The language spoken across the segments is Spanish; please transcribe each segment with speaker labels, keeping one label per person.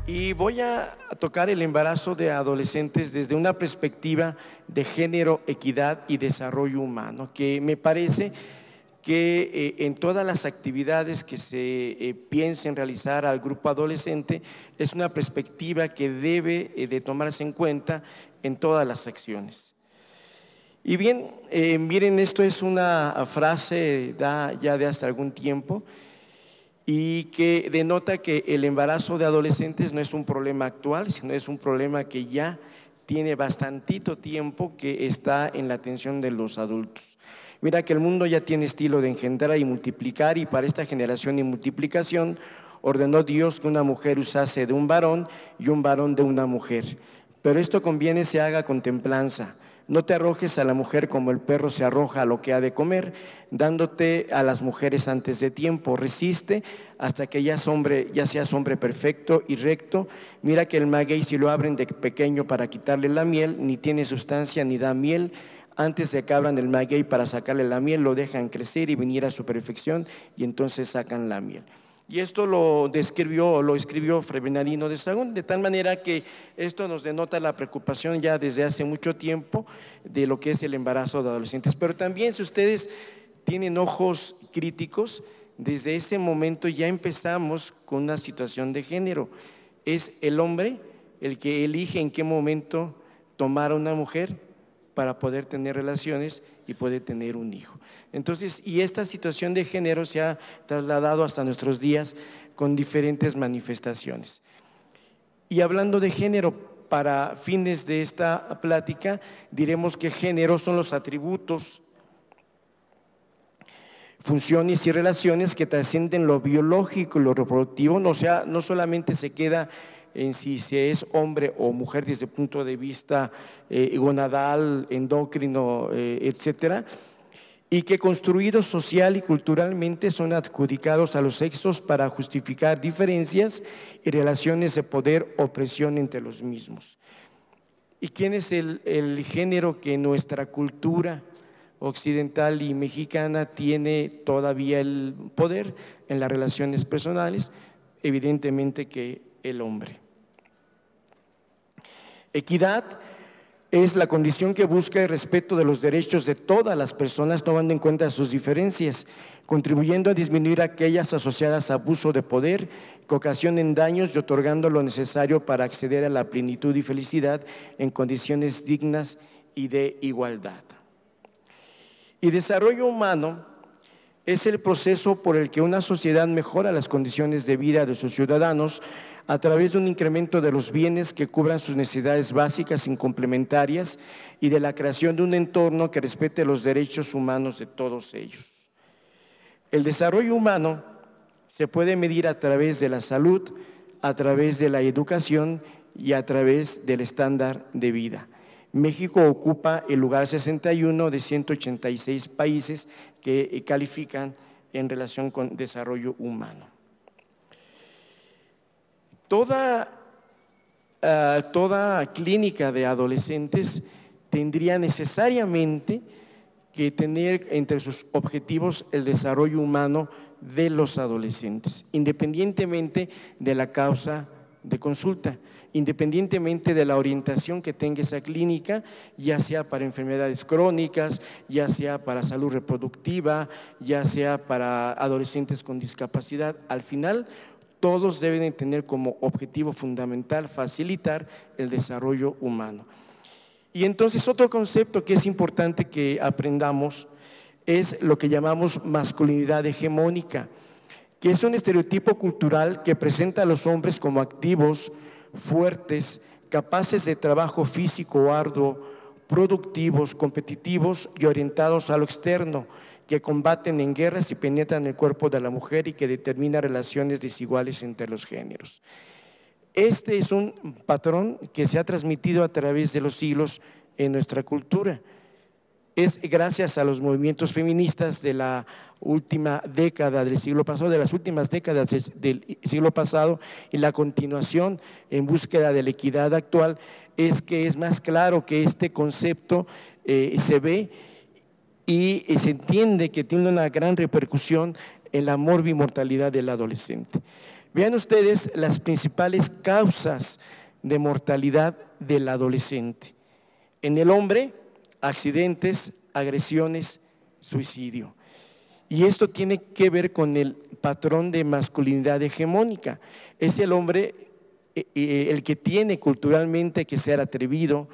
Speaker 1: Y voy a tocar el embarazo de adolescentes desde una perspectiva de género, equidad y desarrollo humano, que me parece que en todas las actividades que se piensen realizar al grupo adolescente es una perspectiva que debe de tomarse en cuenta en todas las acciones. Y bien, miren, esto es una frase ya de hace algún tiempo y que denota que el embarazo de adolescentes no es un problema actual, sino es un problema que ya tiene bastantito tiempo que está en la atención de los adultos. Mira que el mundo ya tiene estilo de engendrar y multiplicar, y para esta generación y multiplicación ordenó Dios que una mujer usase de un varón y un varón de una mujer. Pero esto conviene se haga con templanza. No te arrojes a la mujer como el perro se arroja a lo que ha de comer, dándote a las mujeres antes de tiempo. Resiste hasta que ya seas hombre perfecto y recto. Mira que el maguey, si lo abren de pequeño para quitarle la miel, ni tiene sustancia ni da miel. Antes de que abran el maguey para sacarle la miel, lo dejan crecer y venir a su perfección, y entonces sacan la miel. Y esto lo escribió Fray Bernardino de Sahagún, de tal manera que esto nos denota la preocupación ya desde hace mucho tiempo de lo que es el embarazo de adolescentes. Pero también, si ustedes tienen ojos críticos, desde ese momento ya empezamos con una situación de género. Es el hombre el que elige en qué momento tomar a una mujer para poder tener relaciones y poder tener un hijo. Entonces, y esta situación de género se ha trasladado hasta nuestros días con diferentes manifestaciones. Y hablando de género, para fines de esta plática, diremos que género son los atributos, funciones y relaciones que trascienden lo biológico y lo reproductivo. O sea, no solamente se queda en si se es hombre o mujer desde el punto de vista gonadal, endocrino, etcétera, y que construidos social y culturalmente son adjudicados a los sexos para justificar diferencias y relaciones de poder o presión entre los mismos. ¿Y quién es el género que en nuestra cultura occidental y mexicana tiene todavía el poder en las relaciones personales? Evidentemente que el hombre. Equidad es la condición que busca el respeto de los derechos de todas las personas, tomando en cuenta sus diferencias, contribuyendo a disminuir aquellas asociadas a abuso de poder que ocasionen daños y otorgando lo necesario para acceder a la plenitud y felicidad en condiciones dignas y de igualdad. Y desarrollo humano es el proceso por el que una sociedad mejora las condiciones de vida de sus ciudadanos a través de un incremento de los bienes que cubran sus necesidades básicas y complementarias y de la creación de un entorno que respete los derechos humanos de todos ellos. El desarrollo humano se puede medir a través de la salud, a través de la educación y a través del estándar de vida. México ocupa el lugar 61 de 186 países que califican en relación con desarrollo humano. Toda clínica de adolescentes tendría necesariamente que tener entre sus objetivos el desarrollo humano de los adolescentes, independientemente de la causa de consulta, independientemente de la orientación que tenga esa clínica, ya sea para enfermedades crónicas, ya sea para salud reproductiva, ya sea para adolescentes con discapacidad. Al final, todos deben tener como objetivo fundamental facilitar el desarrollo humano. Y entonces otro concepto que es importante que aprendamos es lo que llamamos masculinidad hegemónica, que es un estereotipo cultural que presenta a los hombres como activos, fuertes, capaces de trabajo físico arduo, productivos, competitivos y orientados a lo externo, que combaten en guerras y penetran el cuerpo de la mujer y que determina relaciones desiguales entre los géneros. Este es un patrón que se ha transmitido a través de los siglos en nuestra cultura. es gracias a los movimientos feministas de la última década del siglo pasado, de las últimas décadas del siglo pasado, y la continuación en búsqueda de la equidad actual, es que es más claro que este concepto se ve y se entiende que tiene una gran repercusión en la morbimortalidad del adolescente. Vean ustedes las principales causas de mortalidad del adolescente. En el hombre, accidentes, agresiones, suicidio. Y esto tiene que ver con el patrón de masculinidad hegemónica. Es el hombre el que tiene culturalmente que ser atrevido,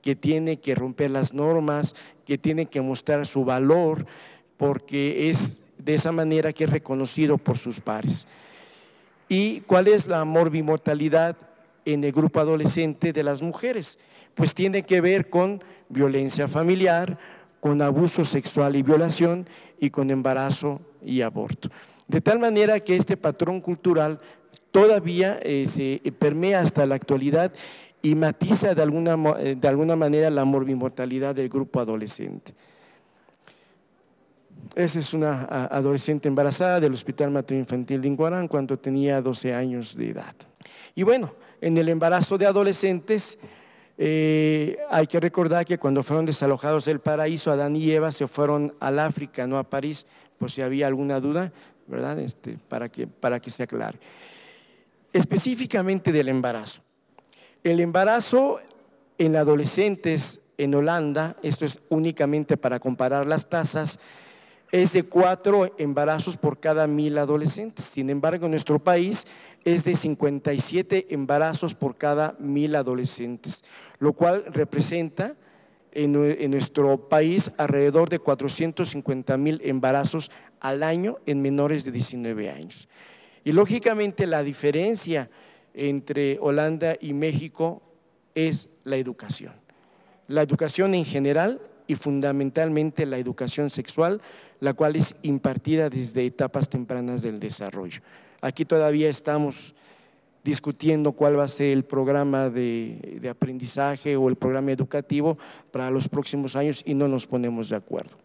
Speaker 1: que tiene que romper las normas, que tiene que mostrar su valor, porque es de esa manera que es reconocido por sus pares. ¿Y cuál es la morbimortalidad en el grupo adolescente de las mujeres? Pues tiene que ver con violencia familiar, con abuso sexual y violación, y con embarazo y aborto. De tal manera que este patrón cultural todavía se permea hasta la actualidad y matiza de alguna manera la morbimortalidad del grupo adolescente. Esa es una adolescente embarazada del Hospital Materno-Infantil de Inguarán cuando tenía 12 años de edad. Y bueno, en el embarazo de adolescentes hay que recordar que cuando fueron desalojados del paraíso, Adán y Eva se fueron al África, no a París, por si había alguna duda, ¿verdad? Para que se aclare. Específicamente del embarazo. El embarazo en adolescentes en Holanda, esto es únicamente para comparar las tasas, es de 4 embarazos por cada 1000 adolescentes. Sin embargo, en nuestro país es de 57 embarazos por cada 1000 adolescentes, lo cual representa en nuestro país alrededor de 450,000 embarazos al año en menores de 19 años. Y lógicamente la diferencia entre Holanda y México es la educación. La educación en general y fundamentalmente la educación sexual, la cual es impartida desde etapas tempranas del desarrollo. Aquí todavía estamos discutiendo cuál va a ser el programa de aprendizaje o el programa educativo para los próximos años y no nos ponemos de acuerdo.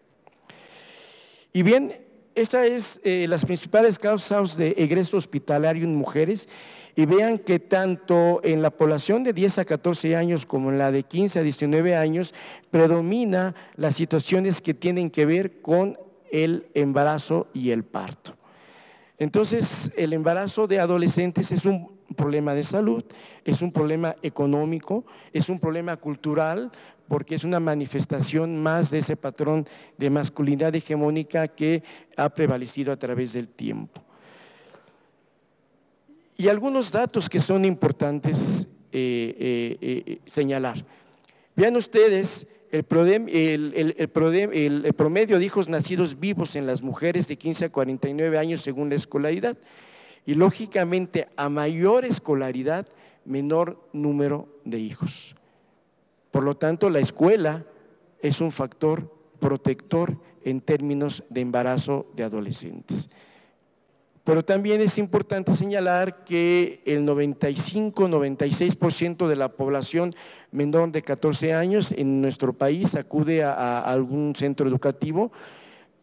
Speaker 1: Y bien, esas es las principales causas de egreso hospitalario en mujeres, y vean que tanto en la población de 10 a 14 años como en la de 15 a 19 años predomina las situaciones que tienen que ver con el embarazo y el parto. Entonces, el embarazo de adolescentes es un problema de salud, es un problema económico, es un problema cultural, porque es una manifestación más de ese patrón de masculinidad hegemónica que ha prevalecido a través del tiempo. Y algunos datos que son importantes señalar. Vean ustedes el promedio de hijos nacidos vivos en las mujeres de 15 a 49 años según la escolaridad. Y lógicamente a mayor escolaridad, menor número de hijos. Por lo tanto, la escuela es un factor protector en términos de embarazo de adolescentes. Pero también es importante señalar que el 95-96% de la población menor de 14 años en nuestro país acude a algún centro educativo,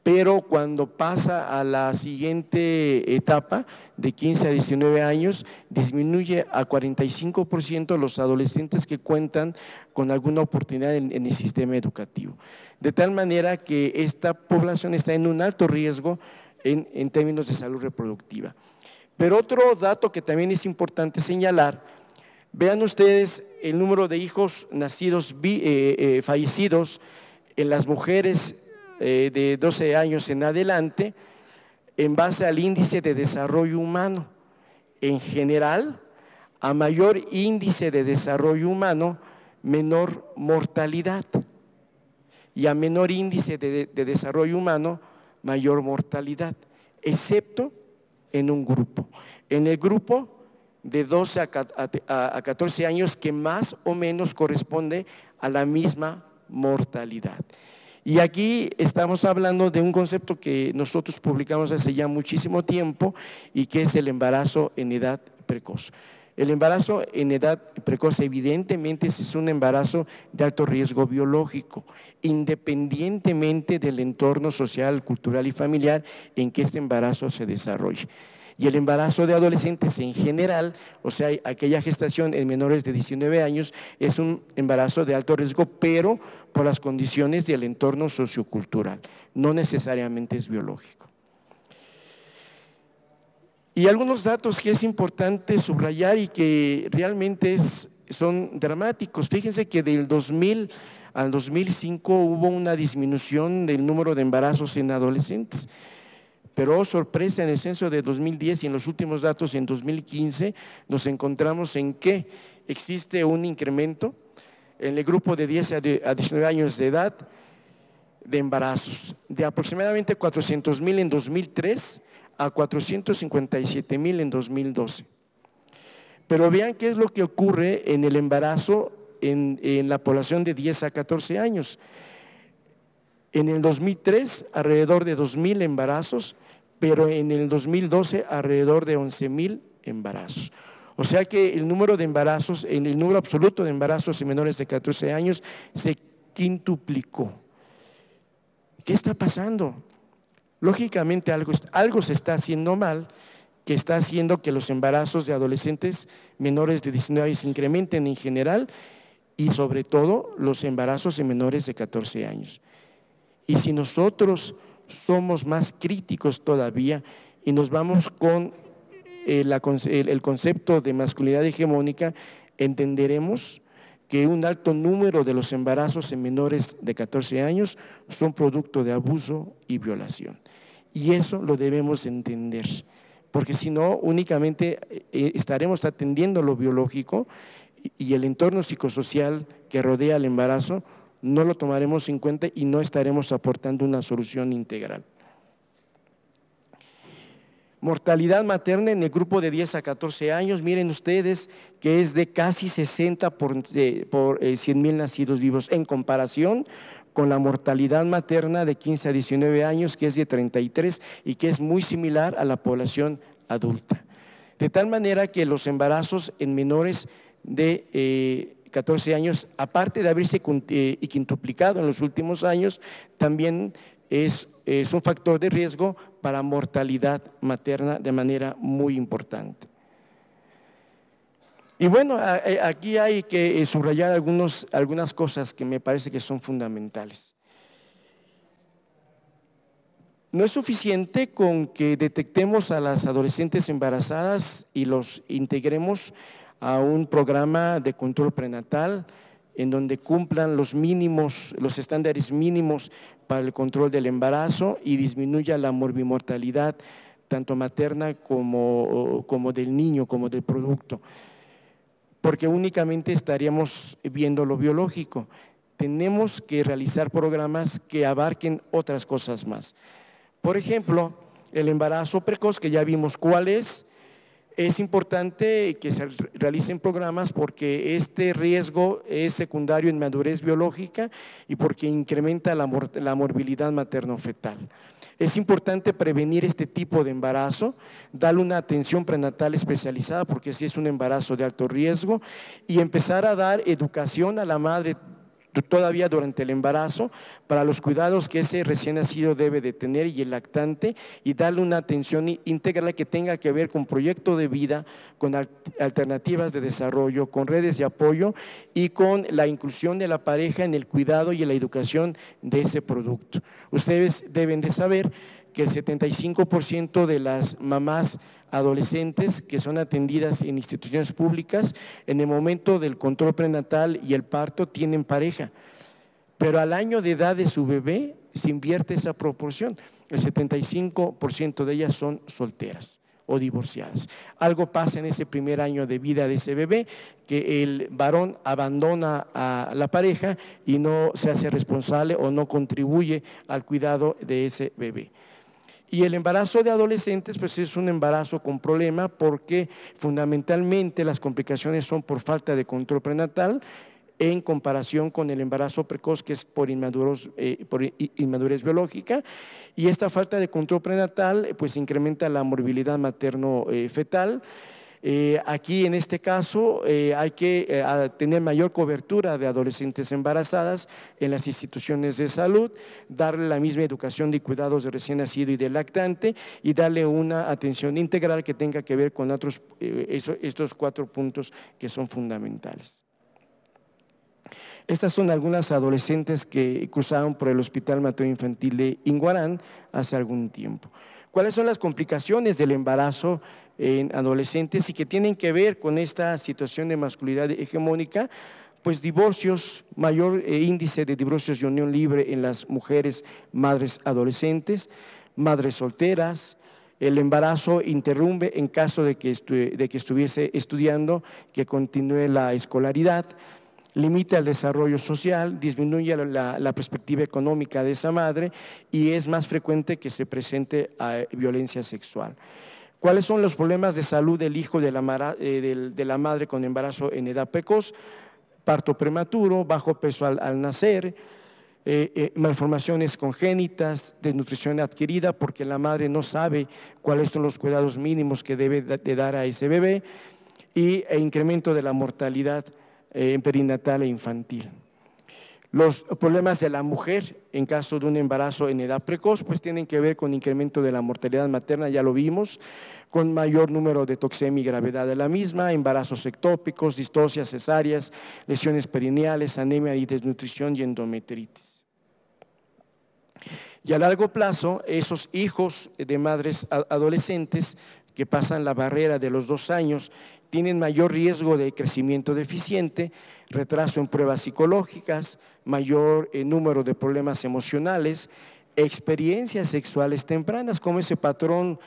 Speaker 1: pero cuando pasa a la siguiente etapa, de 15 a 19 años, disminuye a 45% los adolescentes que cuentan con alguna oportunidad en el sistema educativo. De tal manera que esta población está en un alto riesgo en términos de salud reproductiva. Pero otro dato que también es importante señalar, vean ustedes el número de hijos nacidos fallecidos en las mujeres de 12 años en adelante en base al índice de desarrollo humano. En general, a mayor índice de desarrollo humano, menor mortalidad, y a menor índice de desarrollo humano, mayor mortalidad, excepto en un grupo. En el grupo de 12 a 14 años, que más o menos corresponde a la misma mortalidad. Y aquí estamos hablando de un concepto que nosotros publicamos hace ya muchísimo tiempo y que es el embarazo en edad precoz. El embarazo en edad precoz evidentemente es un embarazo de alto riesgo biológico, independientemente del entorno social, cultural y familiar en que este embarazo se desarrolle. Y el embarazo de adolescentes en general, o sea, aquella gestación en menores de 19 años, es un embarazo de alto riesgo, pero por las condiciones del entorno sociocultural, no necesariamente es biológico. Y algunos datos que es importante subrayar y que realmente son dramáticos. Fíjense que del 2000 al 2005 hubo una disminución del número de embarazos en adolescentes. Pero, oh sorpresa, en el censo de 2010 y en los últimos datos en 2015 nos encontramos en que existe un incremento en el grupo de 10 a 19 años de edad de embarazos, de aproximadamente 400,000 en 2003 a 457,000 en 2012. Pero vean qué es lo que ocurre en el embarazo en la población de 10 a 14 años. En el 2003, alrededor de 2,000 embarazos, pero en el 2012, alrededor de 11,000 embarazos. O sea que el número de embarazos, en el número absoluto de embarazos en menores de 14 años, se quintuplicó. ¿Qué está pasando? Lógicamente algo se está haciendo mal, que está haciendo que los embarazos de adolescentes menores de 19 años se incrementen en general y sobre todo los embarazos en menores de 14 años. Y si nosotros somos más críticos todavía y nos vamos con el concepto de masculinidad hegemónica, entenderemos que un alto número de los embarazos en menores de 14 años son producto de abuso y violación. Y eso lo debemos entender, porque si no, únicamente estaremos atendiendo lo biológico y el entorno psicosocial que rodea el embarazo no lo tomaremos en cuenta y no estaremos aportando una solución integral. Mortalidad materna en el grupo de 10 a 14 años, miren ustedes que es de casi 60 por 100,000 nacidos vivos, en comparación con la mortalidad materna de 15 a 19 años, que es de 33 y que es muy similar a la población adulta. De tal manera que los embarazos en menores de 14 años, aparte de haberse quintuplicado en los últimos años, también es un factor de riesgo para mortalidad materna de manera muy importante. Y bueno, aquí hay que subrayar algunas cosas que me parece que son fundamentales. No es suficiente con que detectemos a las adolescentes embarazadas y los integremos a un programa de control prenatal en donde cumplan los estándares mínimos para el control del embarazo y disminuya la morbimortalidad tanto materna como del niño, como del producto, porque únicamente estaríamos viendo lo biológico. Tenemos que realizar programas que abarquen otras cosas más. Por ejemplo, el embarazo precoz, que ya vimos cuál es importante que se realicen programas porque este riesgo es secundario en madurez biológica y porque incrementa la morbilidad materno-fetal. Es importante prevenir este tipo de embarazo, darle una atención prenatal especializada porque si es un embarazo de alto riesgo y empezar a dar educación a la madre todavía durante el embarazo para los cuidados que ese recién nacido debe de tener y el lactante y darle una atención integral que tenga que ver con proyecto de vida, con alternativas de desarrollo, con redes de apoyo y con la inclusión de la pareja en el cuidado y en la educación de ese producto. Ustedes deben de saber que el 75% de las mamás adolescentes que son atendidas en instituciones públicas en el momento del control prenatal y el parto tienen pareja, pero al año de edad de su bebé se invierte esa proporción, el 75% de ellas son solteras o divorciadas. Algo pasa en ese primer año de vida de ese bebé, que el varón abandona a la pareja y no se hace responsable o no contribuye al cuidado de ese bebé. Y el embarazo de adolescentes pues es un embarazo con problema porque fundamentalmente las complicaciones son por falta de control prenatal en comparación con el embarazo precoz que es por inmadurez biológica, y esta falta de control prenatal pues incrementa la morbilidad materno-fetal. Aquí en este caso hay que tener mayor cobertura de adolescentes embarazadas en las instituciones de salud, darle la misma educación de cuidados de recién nacido y de lactante y darle una atención integral que tenga que ver con estos 4 puntos que son fundamentales. Estas son algunas adolescentes que cruzaron por el Hospital Materno Infantil de Inguarán hace algún tiempo. ¿Cuáles son las complicaciones del embarazo en adolescentes y que tienen que ver con esta situación de masculinidad hegemónica? Pues divorcios, mayor índice de divorcios de unión libre en las mujeres madres adolescentes, madres solteras. El embarazo interrumpe en caso de que estuviese estudiando, que continúe la escolaridad. Limita el desarrollo social, disminuye la perspectiva económica de esa madre y es más frecuente que se presente violencia sexual. ¿Cuáles son los problemas de salud del hijo de la madre con embarazo en edad precoz? Parto prematuro, bajo peso al nacer, malformaciones congénitas, desnutrición adquirida porque la madre no sabe cuáles son los cuidados mínimos que debe de dar a ese bebé e incremento de la mortalidad perinatal e infantil. Los problemas de la mujer en caso de un embarazo en edad precoz pues tienen que ver con incremento de la mortalidad materna, ya lo vimos, con mayor número de toxemia y gravedad de la misma, embarazos ectópicos, distocias, cesáreas, lesiones perineales, anemia y desnutrición y endometritis. Y a largo plazo, esos hijos de madres adolescentes que pasan la barrera de los 2 años tienen mayor riesgo de crecimiento deficiente, retraso en pruebas psicológicas, mayor número de problemas emocionales, experiencias sexuales tempranas, como ese patrón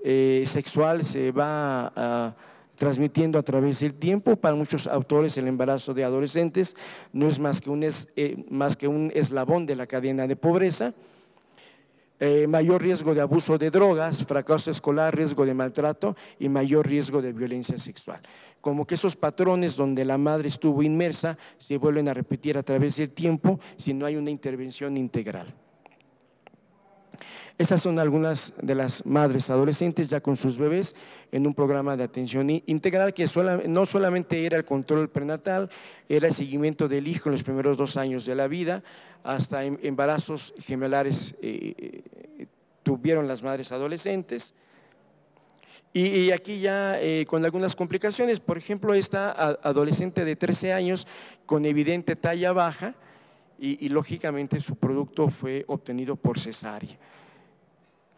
Speaker 1: sexual se va transmitiendo a través del tiempo. Para muchos autores el embarazo de adolescentes no es más que un eslabón de la cadena de pobreza. Mayor riesgo de abuso de drogas, fracaso escolar, riesgo de maltrato y mayor riesgo de violencia sexual. Como que esos patrones donde la madre estuvo inmersa se vuelven a repetir a través del tiempo si no hay una intervención integral. Esas son algunas de las madres adolescentes ya con sus bebés en un programa de atención integral que no solamente era el control prenatal, era el seguimiento del hijo en los primeros 2 años de la vida, hasta embarazos gemelares tuvieron las madres adolescentes. Y aquí ya con algunas complicaciones, por ejemplo, esta adolescente de 13 años con evidente talla baja y lógicamente su producto fue obtenido por cesárea.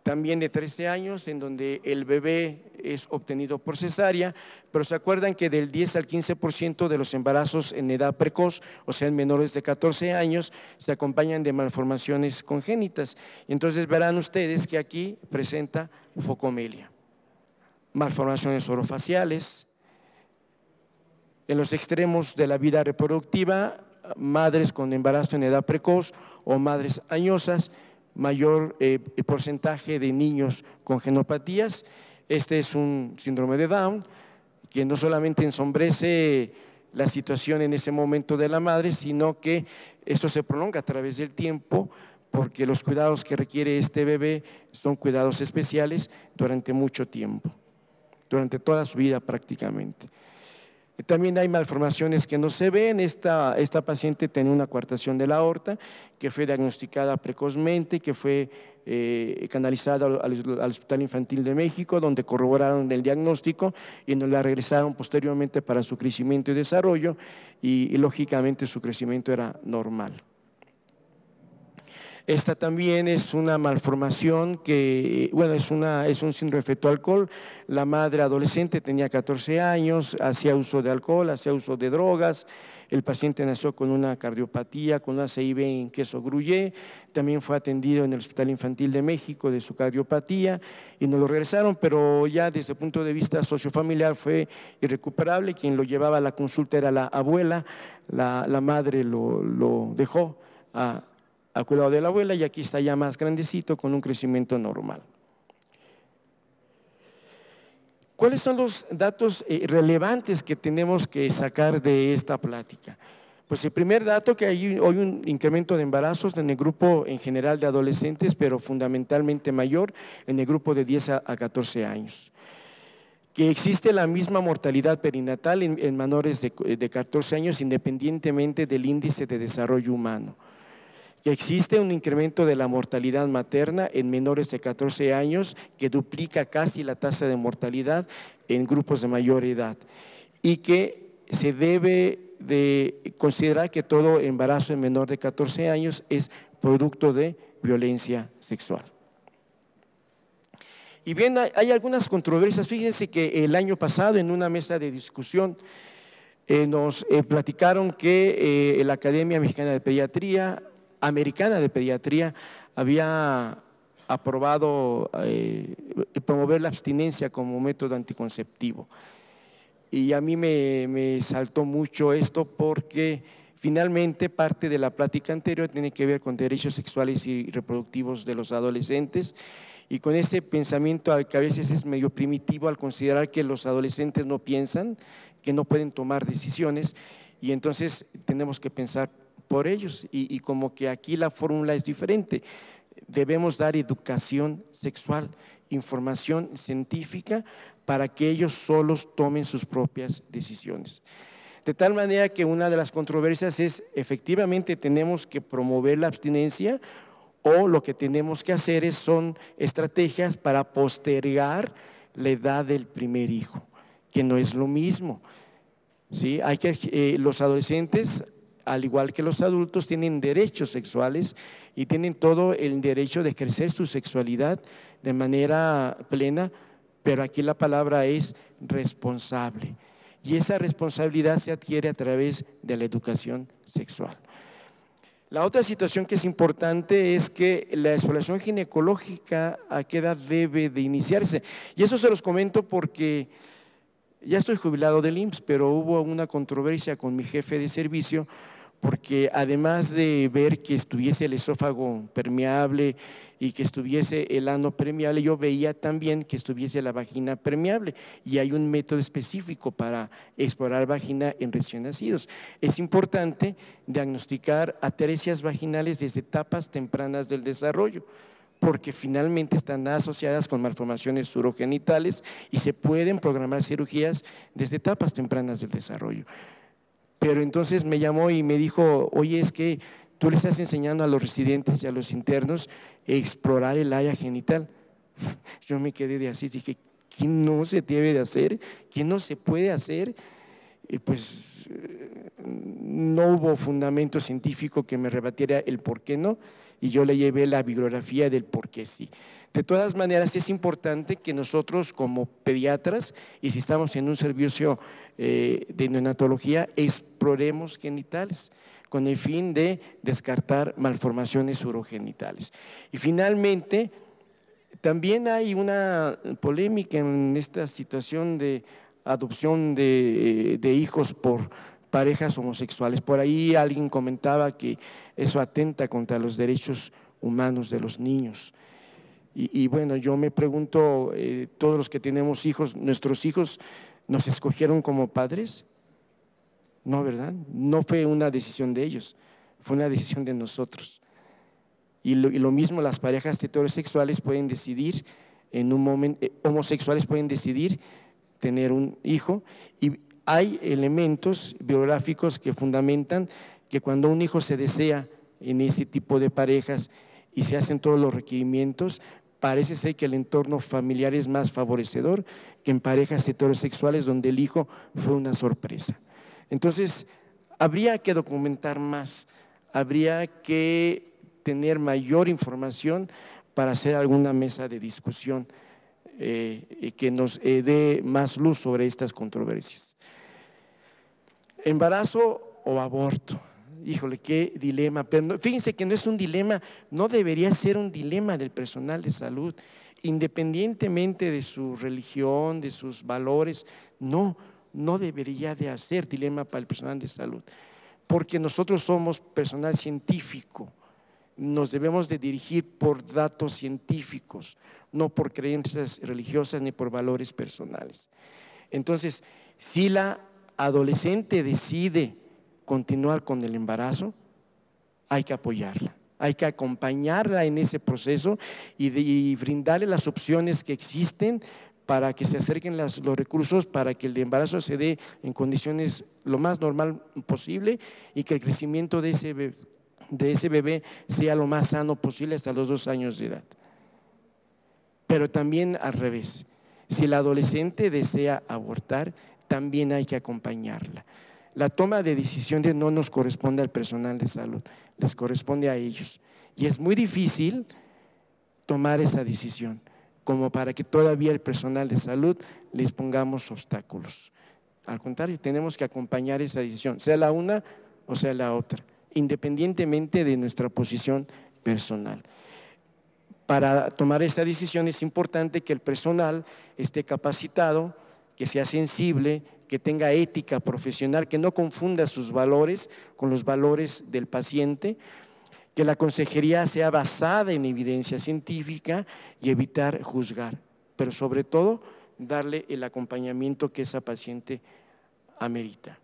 Speaker 1: También de 13 años, en donde el bebé es obtenido por cesárea, pero se acuerdan que del 10 al 15% de los embarazos en edad precoz, o sea, en menores de 14 años, se acompañan de malformaciones congénitas. Entonces verán ustedes que aquí presenta focomelia, malformaciones orofaciales. En los extremos de la vida reproductiva, madres con embarazo en edad precoz o madres añosas, mayor porcentaje de niños con genopatías. Este es un síndrome de Down que no solamente ensombrece la situación en ese momento de la madre, sino que esto se prolonga a través del tiempo porque los cuidados que requiere este bebé son cuidados especiales durante mucho tiempo, durante toda su vida prácticamente. También hay malformaciones que no se ven. Esta paciente tenía una coartación de la aorta que fue diagnosticada precozmente, que fue canalizada al Hospital Infantil de México, donde corroboraron el diagnóstico y nos la regresaron posteriormente para su crecimiento y desarrollo y lógicamente su crecimiento era normal. Esta también es una malformación que, bueno, es un síndrome feto-alcohol. La madre adolescente tenía 14 años, hacía uso de alcohol, hacía uso de drogas. El paciente nació con una cardiopatía, con una CIB en queso gruyere. También fue atendido en el Hospital Infantil de México de su cardiopatía y nos lo regresaron, pero ya desde el punto de vista sociofamiliar fue irrecuperable. Quien lo llevaba a la consulta era la abuela. La madre lo dejó a cuidado de la abuela y aquí está ya más grandecito con un crecimiento normal. ¿Cuáles son los datos relevantes que tenemos que sacar de esta plática? Pues el primer dato, que hay hoy un incremento de embarazos en el grupo en general de adolescentes, pero fundamentalmente mayor en el grupo de 10 a 14 años. que existe la misma mortalidad perinatal en menores de 14 años independientemente del índice de desarrollo humano, que existe un incremento de la mortalidad materna en menores de 14 años que duplica casi la tasa de mortalidad en grupos de mayor edad, y que se debe de considerar que todo embarazo en menor de 14 años es producto de violencia sexual. Y bien, hay algunas controversias. Fíjense que el año pasado en una mesa de discusión nos platicaron que la Academia Mexicana de Pediatría, Americana de Pediatría, había aprobado promover la abstinencia como método anticonceptivo. Y a mí me saltó mucho esto porque finalmente parte de la plática anterior tiene que ver con derechos sexuales y reproductivos de los adolescentes, y con ese pensamiento que a veces es medio primitivo al considerar que los adolescentes no piensan, que no pueden tomar decisiones, y entonces tenemos que pensar por ellos, y como que aquí la fórmula es diferente. Debemos dar educación sexual, información científica para que ellos solos tomen sus propias decisiones. De tal manera que una de las controversias es, efectivamente tenemos que promover la abstinencia, o lo que tenemos que hacer son estrategias para postergar la edad del primer hijo, que no es lo mismo. ¿Sí? Los adolescentes, al igual que los adultos, tienen derechos sexuales y tienen todo el derecho de ejercer su sexualidad de manera plena, pero aquí la palabra es responsable, y esa responsabilidad se adquiere a través de la educación sexual. La otra situación que es importante es que la exploración ginecológica, ¿a qué edad debe de iniciarse? Y eso se los comento porque ya estoy jubilado del IMSS, pero hubo una controversia con mi jefe de servicio, porque además de ver que estuviese el esófago permeable y que estuviese el ano permeable, yo veía también que estuviese la vagina permeable, y hay un método específico para explorar vagina en recién nacidos. Es importante diagnosticar ateresias vaginales desde etapas tempranas del desarrollo, porque finalmente están asociadas con malformaciones urogenitales y se pueden programar cirugías desde etapas tempranas del desarrollo. Pero entonces me llamó y me dijo, oye, es que tú le estás enseñando a los residentes y a los internos a explorar el área genital. Yo me quedé de así, dije, ¿qué no se debe de hacer? ¿Qué no se puede hacer? Pues no hubo fundamento científico que me rebatiera el por qué no, y yo le llevé la bibliografía del por qué sí. De todas maneras, es importante que nosotros como pediatras, y si estamos en un servicio de neonatología, exploremos genitales con el fin de descartar malformaciones urogenitales. Y finalmente, también hay una polémica en esta situación de adopción de hijos por parejas homosexuales. Por ahí alguien comentaba que eso atenta contra los derechos humanos de los niños. Y bueno, yo me pregunto, todos los que tenemos hijos, ¿nuestros hijos nos escogieron como padres? No, ¿verdad? No fue una decisión de ellos, fue una decisión de nosotros. Y lo mismo las parejas heterosexuales pueden decidir, en un momento, homosexuales pueden decidir tener un hijo, y hay elementos biográficos que fundamentan que cuando un hijo se desea en ese tipo de parejas y se hacen todos los requerimientos, parece ser que el entorno familiar es más favorecedor que en parejas heterosexuales donde el hijo fue una sorpresa. Entonces, habría que documentar más, habría que tener mayor información para hacer alguna mesa de discusión que nos dé más luz sobre estas controversias. Embarazo o aborto. Híjole, qué dilema, pero no, fíjense que no es un dilema, no debería ser un dilema del personal de salud, independientemente de su religión, de sus valores, no debería de ser dilema para el personal de salud, porque nosotros somos personal científico, nos debemos de dirigir por datos científicos, no por creencias religiosas ni por valores personales. Entonces, si la adolescente decide continuar con el embarazo, hay que apoyarla, hay que acompañarla en ese proceso y brindarle las opciones que existen para que se acerquen los recursos, para que el embarazo se dé en condiciones lo más normal posible y que el crecimiento de ese bebé sea lo más sano posible hasta los 2 años de edad. Pero también al revés, si la adolescente desea abortar, también hay que acompañarla. La toma de decisiones no nos corresponde al personal de salud, les corresponde a ellos. Y es muy difícil tomar esa decisión, como para que todavía el personal de salud les pongamos obstáculos. Al contrario, tenemos que acompañar esa decisión, sea la una o sea la otra, independientemente de nuestra posición personal. Para tomar esta decisión es importante que el personal esté capacitado, que sea sensible, que tenga ética profesional, que no confunda sus valores con los valores del paciente, que la consejería sea basada en evidencia científica y evitar juzgar, pero sobre todo darle el acompañamiento que esa paciente amerita.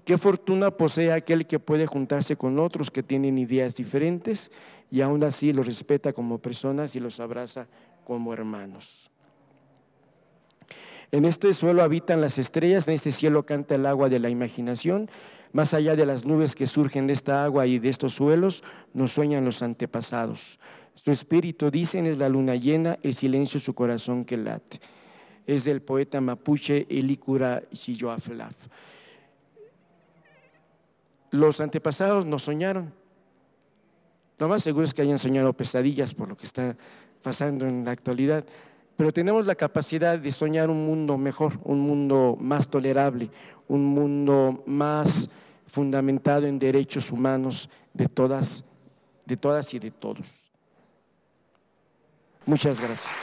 Speaker 1: Qué fortuna posee aquel que puede juntarse con otros que tienen ideas diferentes y aún así los respeta como personas y los abraza como hermanos. En este suelo habitan las estrellas, en este cielo canta el agua de la imaginación. Más allá de las nubes que surgen de esta agua y de estos suelos, nos sueñan los antepasados. Su espíritu, dicen, es la luna llena, el silencio su corazón que late. Es del poeta mapuche Elicura Xilloaflaf. Los antepasados nos soñaron. Lo más seguro es que hayan soñado pesadillas por lo que está pasando en la actualidad, pero tenemos la capacidad de soñar un mundo mejor, un mundo más tolerable, un mundo más fundamentado en derechos humanos de todas y de todos. Muchas gracias.